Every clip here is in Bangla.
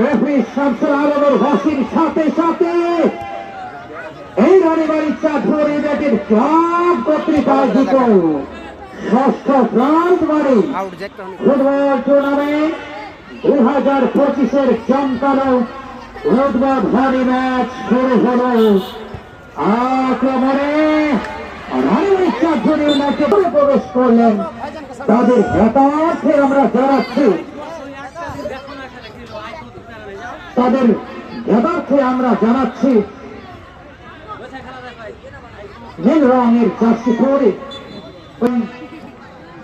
রেফারি শামসুল আলমের ঘোষের সাথে সাথে এই রানীবাড়ির চাঁদপুরি ব্যাটের ক্লাব কর্তৃক আয়োজিত ষষ্ঠ প্রান্তবাড়ি ফুটবল টুর্নামেন্ট 2025-এর জমকালো উদ্বোধনী ম্যাচ শুরু হলো। আক্রমণে রানীবাড়ির চাঁদপুরি ম্যাচে প্রবেশ করলেন তাদের হেতার্থে আমরা জানাচ্ছি, তাদের হেতার্থে আমরা জানাচ্ছি নীল রঙের জার্সি পরে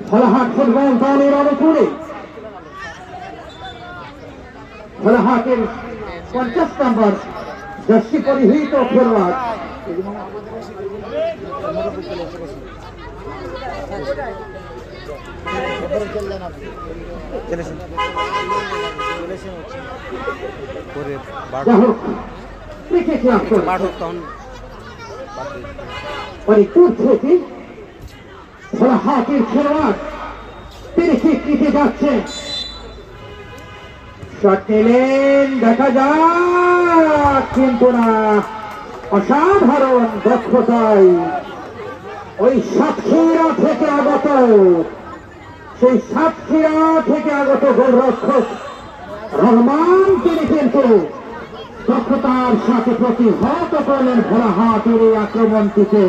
ফলাহাট ফুটবল দলের অনুকূলে ফলাহাটের 50 নম্বর জার্সি পরিহিত খেলোয়াড় ফলাহাটের খেলোয়াড় তিনি স্বীকৃতি যাচ্ছেন। শট নিলেন, দেখা যাক কিন্তু না, অসাধারণ দক্ষতায় ওই সাতক্ষীরা থেকে আগত গোলরক্ষক রহমান তিনি কিন্তু দক্ষতার সাথে প্রতিহত করলেন ভোলাহাটের এই আক্রমণটিকে।